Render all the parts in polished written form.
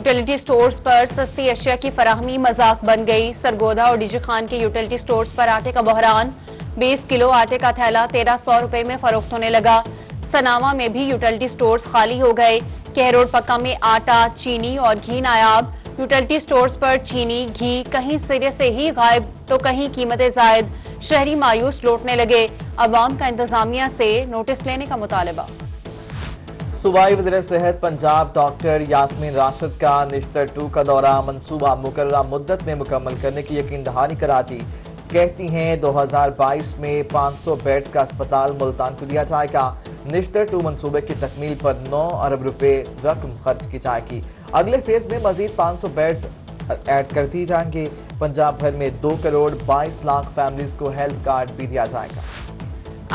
Utility stores پر سستی اشیاء کی فراہمی مذاق بن گئی۔ سرگودا اور ڈی جی خان کے یوٹیلیٹی سٹورز پر آٹے کا بحران، 20 کلو آٹے کا تھیلا 1300 روپے میں فروخت ہونے لگا۔ سناوا میں بھی یوٹیلیٹی سٹورز خالی ہو گئے۔ کہروڈ پکا میں آٹا، چینی اور گھی نایاب۔ یوٹیلیٹی سٹورز پر چینی، گھی کہیں سرے سے ہی غائب تو کہیں قیمتیں زائد۔ شہری مایوس لوٹنے لگے۔ عوام کا انتظامیہ سے نوٹس لینے کا مطالبہ۔ صوبائی وزیر صحت پنجاب ڈاکٹر یاسمین راشد کا نشتر 2 کا دورہ، منصوبہ مقررہ مدت میں مکمل کرنے کی یقین دہانی کراتی۔ کہتی ہیں 2022 میں 500 بیڈز کا اسپتال ملتان کو دیا جائے گا۔ نشتر 2 منصوبے کی تکمیل پر 9 ارب روپے رقم خرچ کی جائے گی۔ اگلے فیز میں مزید 500 بیڈز ایڈ کر دی جائیں گے۔ پنجاب بھر میں 2 کروڑ 22 لاکھ فیملیز کو ہیلتھ کارڈ بھی دیا جائے گا۔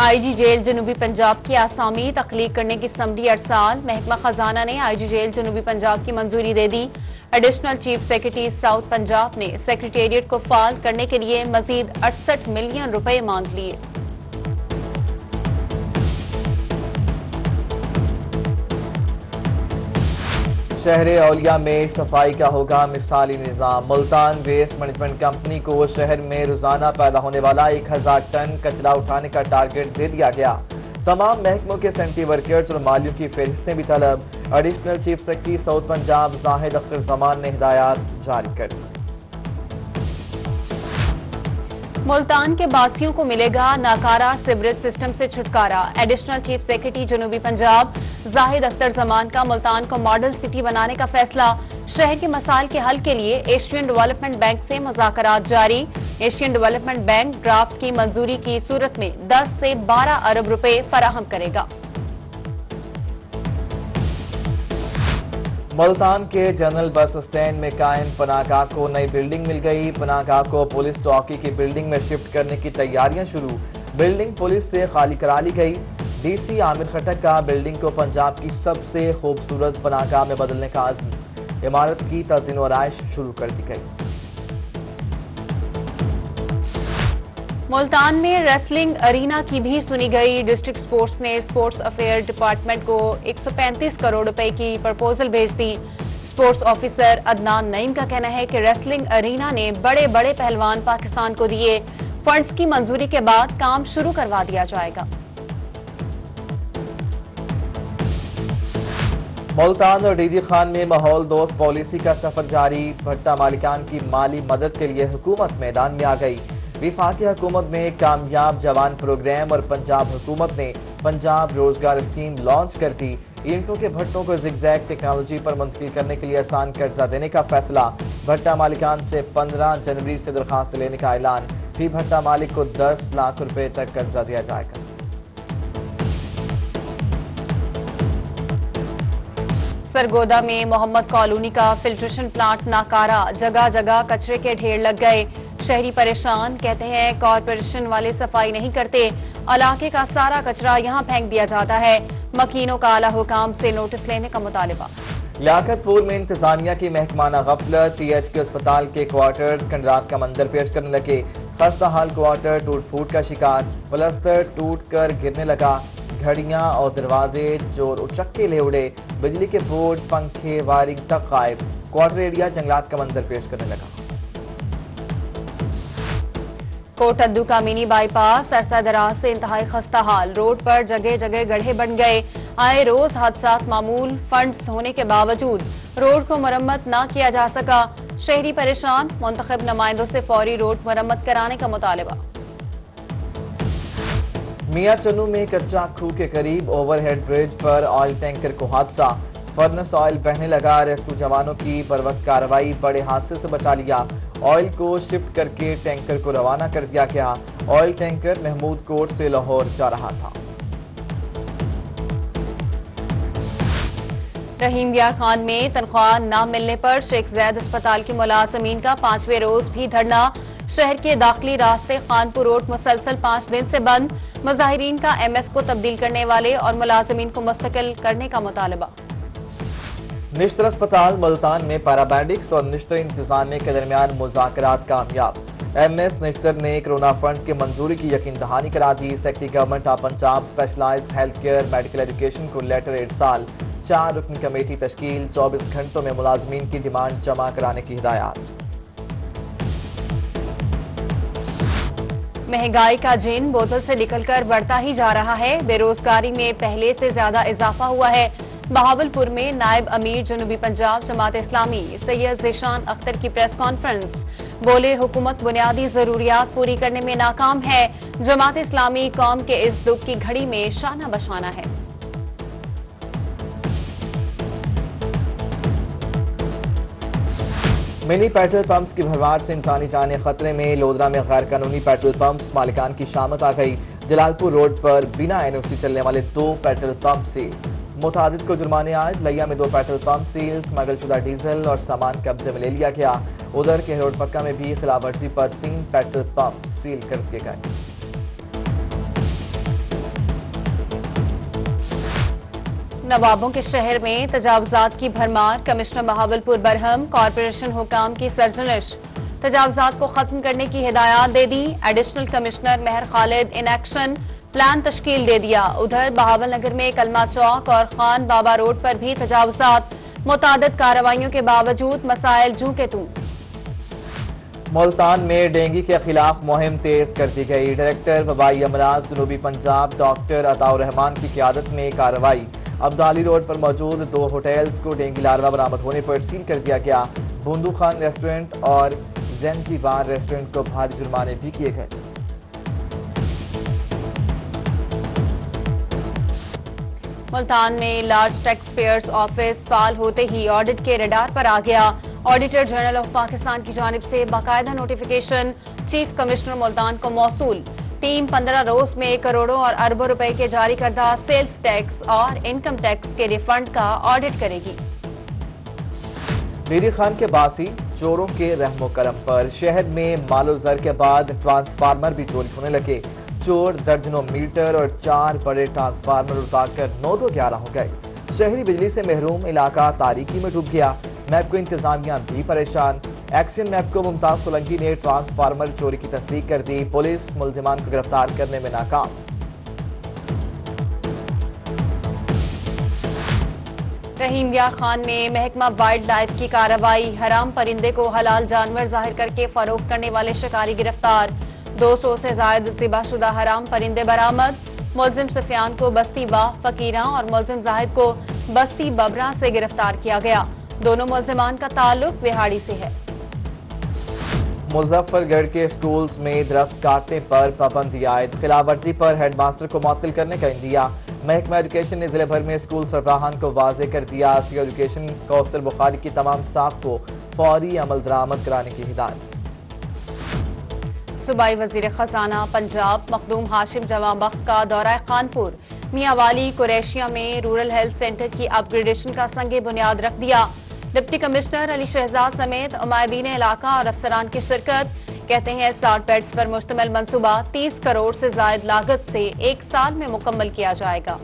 آئی جی جیل جنوبی پنجاب کی آسامی تخلیق کرنے کی سمری ارسال۔ محکمہ خزانہ نے آئی جی جیل جنوبی پنجاب کی منظوری دے دی۔ Additional chief secretary South Punjab نے سیکریٹریٹ کو فعال کرنے کے لیے مزید 68 ملین روپے مانگ لیے۔ شہر اولیاء میں صفائی کا ہوگا مثالی نظام۔ ملتان ویسٹ مینجمنٹ کمپنی کو شہر میں روزانہ پیدا ہونے والا 1000 ٹن کچرا اٹھانے کا ٹارگٹ دے دیا گیا۔ تمام محکموں کے سینٹری ورکرز اور مالیوں کی فہرستیں بھی طلب۔ Additional chief secretary South Punjab Zahid Akhtar Zaman نے ہدایات جاری کر دی۔ ملتان کے باسیوں کو ملے گا ناکارہ سیوریج سسٹم سے چھٹکارا۔ ایڈیشنل چیف سیکرٹری جنوبی پنجاب زاہد اختر زمان کا ملتان کو ماڈل سٹی بنانے کا فیصلہ۔ شہر کے مسائل کے حل کے لیے ایشین ڈیولپمنٹ بینک سے مذاکرات جاری۔ ایشین ڈیولپمنٹ بینک ڈرافٹ کی منظوری کی صورت میں 10 سے 12 ارب روپے فراہم کرے گا۔ ملتان کے جنرل بس اسٹینڈ میں قائم پناہ گاہ کو نئی بلڈنگ مل گئی۔ پناہ گاہ کو پولیس چوکی کی بلڈنگ میں شفٹ کرنے کی تیاریاں شروع۔ بلڈنگ پولیس سے خالی کرا لی گئی۔ ڈی سی عامر خٹک کا بلڈنگ کو پنجاب کی سب سے خوبصورت پناہ گاہ میں بدلنے کا عزم۔ عمارت کی تزئین و آرائش شروع کر دی گئی۔ ملتان میں ریسلنگ ارینا کی بھی سنی گئی۔ ڈسٹرکٹ سپورٹس نے سپورٹس افیئر ڈپارٹمنٹ کو 135 کروڑ روپے کی پرپوزل بھیج دی۔ سپورٹس آفیسر عدنان نعیم کا کہنا ہے کہ ریسلنگ ارینا نے بڑے بڑے پہلوان پاکستان کو دیے۔ فنڈز کی منظوری کے بعد کام شروع کروا دیا جائے گا۔ ملتان اور ڈی جی خان میں ماحول دوست پالیسی کا سفر جاری۔ بھٹا مالکان کی مالی مدد کے لیے حکومت میدان میں آ گئی۔ وفاقی حکومت نے کامیاب جوان پروگرام اور پنجاب حکومت نے پنجاب روزگار اسکیم لانچ کر دی۔ اینٹوں کے بھٹوں کو زگ زیگ ٹیکنالوجی پر منتقل کرنے کے لیے آسان قرضہ دینے کا فیصلہ۔ بھٹا مالکان سے 15 جنوری سے درخواست لینے کا اعلان۔ فی بھٹا مالک کو 10 لاکھ روپے تک قرضہ دیا جائے گا۔ سرگودا میں محمد کالونی کا فلٹریشن پلانٹ ناکارہ، جگہ جگہ کچرے کے ڈھیر لگ گئے۔ شہری پریشان، کہتے ہیں کارپوریشن والے صفائی نہیں کرتے، علاقے کا سارا کچرا یہاں پھینک دیا جاتا ہے۔ مکینوں کا اعلی حکام سے نوٹس لینے کا مطالبہ۔ لیاقت پور میں انتظامیہ کی محکمانہ غفلت، ٹی ایچ کے اسپتال کے کوارٹرز کھنڈرات کا منظر پیش کرنے لگے۔ خستہ حال کوارٹر ٹوٹ پھوٹ کا شکار، پلستر ٹوٹ کر گرنے لگا، گھڑیاں اور دروازے چور اچکے لے اڑے، بجلی کے بورڈ، پنکھے، وائرنگ تک غائب۔ کوارٹر ایریا جنگلات کا منظر پیش کرنے لگا۔ کوٹ ادو کا منی بائی پاس عرصہ دراز سے انتہائی خستہ حال، روڈ پر جگہ جگہ گڑھے بن گئے۔ آئے روز حادثات معمول، فنڈز ہونے کے باوجود روڈ کو مرمت نہ کیا جا سکا۔ شہری پریشان، منتخب نمائندوں سے فوری روڈ مرمت کرانے کا مطالبہ۔ میاں چنو میں کچا کھو کے قریب اوور ہیڈ برج پر آئل ٹینکر کو حادثہ، فرنس آئل بہنے لگا۔ ریسکیو جوانوں کی بروقت کارروائی بڑے حادثے سے بچا لیا۔ آئل کو شفٹ کر کے ٹینکر کو روانہ کر دیا گیا۔ آئل ٹینکر محمود کوٹ سے لاہور جا رہا تھا۔ رحیم یار خان میں تنخواہ نہ ملنے پر شیخ زید اسپتال کے ملازمین کا 5ویں روز بھی دھرنا۔ شہر کے داخلی راستے خانپور روڈ مسلسل 5 دن سے بند۔ مظاہرین کا ایم ایس کو تبدیل کرنے والے اور ملازمین کو مستقل کرنے کا مطالبہ۔ نشتر اسپتال ملتان میں پیرامیڈکس اور نشتر انتظامیہ کے درمیان مذاکرات کامیاب۔ ایم ایس نشتر نے کرونا فنڈ کی منظوری کی یقین دہانی کرا دی۔ Secretary government of Punjab specialized health care medical education کو لیٹر ارسال۔ 4 رکن کمیٹی تشکیل، 24 گھنٹوں میں ملازمین کی ڈیمانڈ جمع کرانے کی ہدایات۔ مہنگائی کا جن بوتل سے نکل کر بڑھتا ہی جا رہا ہے، بے روزگاری میں پہلے سے زیادہ اضافہ ہوا ہے۔ بہاولپور میں نائب امیر جنوبی پنجاب جماعت اسلامی سید ذیشان اختر کی پریس کانفرنس، بولے حکومت بنیادی ضروریات پوری کرنے میں ناکام ہے، جماعت اسلامی قوم کے اس دکھ کی گھڑی میں شانہ بشانہ ہے۔ منی پیٹرول پمپس کی بھرمار سے انسانی جانیں خطرے میں، لودھرا میں غیر قانونی پیٹرول پمپس مالکان کی شامت آ گئی۔ جلال پور روڈ پر بنا NOC چلنے والے 2 پیٹرول پمپ سیل، متعدد کو جرمانے عائد۔ لیا میں 2 پیٹرول پمپ سیل، اسمگل شدہ ڈیزل اور سامان قبضے میں لے لیا گیا۔ ادھر کے روڈ پکا میں بھی خلاف ورزی پر 3 پیٹرول پمپ سیل کر دیے گئے۔ نوابوں کے شہر میں تجاوزات کی بھرمار، کمشنر بہاولپور برہم، کارپوریشن حکام کی سرزنش، تجاوزات کو ختم کرنے کی ہدایات دے دی۔ ایڈیشنل کمشنر مہر خالد ان ایکشن پلان تشکیل دے دیا۔ ادھر بہاول نگر میں کلمہ چوک اور خان بابا روڈ پر بھی تجاوزات، متعدد کارروائیوں کے باوجود مسائل جوں کے توں۔ ملتان میں ڈینگی کے خلاف مہم تیز کر دی گئی۔ ڈائریکٹر وبائی امراض جنوبی پنجاب ڈاکٹر عطاء الرحمان کی قیادت میں کارروائی۔ عبدالی روڈ پر موجود 2 ہوٹلز کو ڈینگی لاروا برآمد ہونے پر سیل کر دیا گیا۔ بھوندو خان ریسٹورنٹ اور زینزی بار ریسٹورنٹ کو بھاری جرمانے بھی کیے گئے۔ ملتان میں لارج ٹیکس پیئرز آفس فعال ہوتے ہی آڈٹ کے ریڈار پر آ گیا۔ آڈیٹر جنرل آف پاکستان کی جانب سے باقاعدہ نوٹیفیکیشن چیف کمشنر ملتان کو موصول۔ ٹیم 15 روز میں کروڑوں اور اربوں روپے کے جاری کردہ سیلز ٹیکس اور انکم ٹیکس کے ریفنڈ کا آڈٹ کرے گی۔ میری خان کے باسی چوروں کے رحم و کرم پر شہر میں مال و زر کے بعد ٹرانسفارمر بھی چوری ہونے لگے۔ چور درجنوں میٹر اور 4 بڑے ٹرانسفارمر اٹھا کر 9-11 ہو گئے۔ شہری بجلی سے محروم علاقہ تاریکی میں ڈوب گیا۔ میپکو انتظامیہ بھی پریشان۔ ایکشن میپکو ممتاز سولنگی نے ٹرانسفارمر چوری کی تصدیق کر دی۔ پولیس ملزمان کو گرفتار کرنے میں ناکام۔ رحیم یار خان میں محکمہ وائلڈ لائف کی کارروائی، حرام پرندے کو حلال جانور ظاہر کر کے فروخت کرنے والے شکاری گرفتار۔ 200 سے زائد ذبح شدہ حرام پرندے برآمد۔ ملزم سفیان کو بستی واہ فقیراں اور ملزم زاہد کو بستی ببراں سے گرفتار کیا گیا۔ دونوں ملزمان کا تعلق وہاڑی سے ہے۔ مظفر گڑھ کے سکولز میں درخت کاٹنے پر پابندی عائد، خلاف ورزی پر ہیڈ ماسٹر کو معطل کرنے کا عندیہ۔ محکمہ ایجوکیشن نے ضلع بھر میں اسکول سربراہان کو واضح کر دیا، سی ایجوکیشن کوثر بخاری کی تمام سٹاف کو فوری عمل درآمد کرانے کی ہدایت۔ صوبائی وزیر خزانہ پنجاب مخدوم ہاشم جوان بخت کا دورہ خانپور، میاں والی قریشیہ میں رورل ہیلتھ سینٹر کی اپ گریڈیشن کا سنگ بنیاد رکھ دیا۔ ڈپٹی کمشنر علی شہزاد سمیت عمائدین علاقہ اور افسران کی شرکت، کہتے ہیں 60 بیڈز پر مشتمل منصوبہ 30 کروڑ سے زائد لاگت سے 1 سال میں مکمل کیا جائے گا۔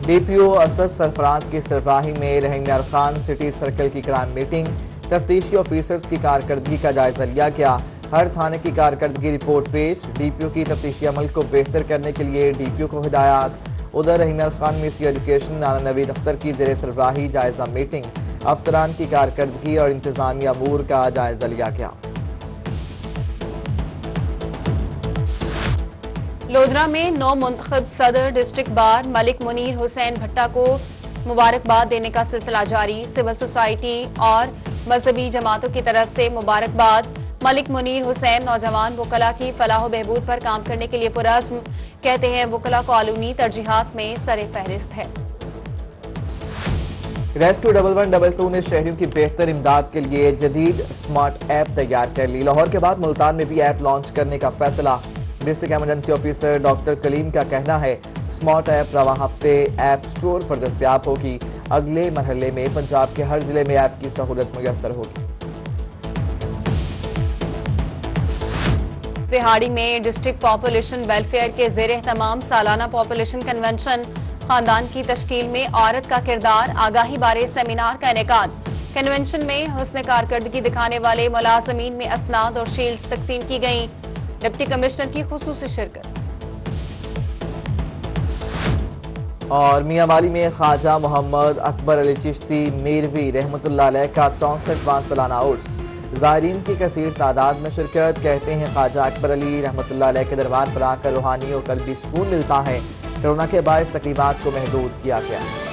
DPO اسد سرفراز کی سربراہی میں رحیم یار خان سٹی سرکل کی کرائم میٹنگ، تفتیشی آفیسرز کی کارکردگی کا جائزہ لیا گیا۔ ہر تھانے کی کارکردگی رپورٹ پیش، DPO کی تفتیشی عمل کو بہتر کرنے کے لیے DPO کو ہدایات۔ ادھر رحیم یار خان میں سی ایجوکیشن نانا نوید اختر کی زیر سربراہی جائزہ میٹنگ، افسران کی کارکردگی اور انتظامی امور کا جائزہ لیا گیا۔ لودھرا میں نو منتخب صدر ڈسٹرکٹ بار ملک منیر حسین بھٹا کو مبارکباد دینے کا سلسلہ جاری، سول سوسائٹی اور مذہبی جماعتوں کی طرف سے مبارکباد۔ ملک منیر حسین نوجوان وکلاء کی فلاح و بہبود پر کام کرنے کے لیے پرعزم، کہتے ہیں وکلاء کالونی ترجیحات میں سر فہرست ہے۔ ریسکیو 1122 نے شہریوں کی بہتر امداد کے لیے جدید سمارٹ ایپ تیار کر لی۔ لاہور کے بعد ملتان میں بھی ایپ لانچ کرنے کا فیصلہ۔ ڈسٹرکٹ ایمرجنسی آفیسر ڈاکٹر کلیم کا کہنا ہے سمارٹ ایپ رواں ہفتے ایپ سٹور پر دستیاب ہوگی۔ اگلے مرحلے میں پنجاب کے ہر ضلع میں ایپ کی سہولت میسر ہوگی۔ وہاڑی میں ڈسٹرکٹ پاپولیشن ویلفیئر کے زیر اہتمام سالانہ پاپولیشن کنونشن، خاندان کی تشکیل میں عورت کا کردار، آگاہی بارے سیمینار کا انعقاد۔ کنونشن میں حسن کارکردگی دکھانے والے ملازمین میں اسناد اور شیلڈز تقسیم کی گئیں۔ ڈپٹی کمشنر کی خصوصی شرکت۔ اور میاں والی میں خواجہ محمد اکبر علی چشتی میروی رحمۃ اللہ علیہ کا 64واں سالانہ عرس، زائرین کی کثیر تعداد میں شرکت۔ کہتے ہیں خواجہ اکبر علی رحمۃ اللہ علیہ کے دربار پر آ کر روحانی اور قلبی سکون ملتا ہے۔ کورونا کے باعث تقریبات کو محدود کیا گیا۔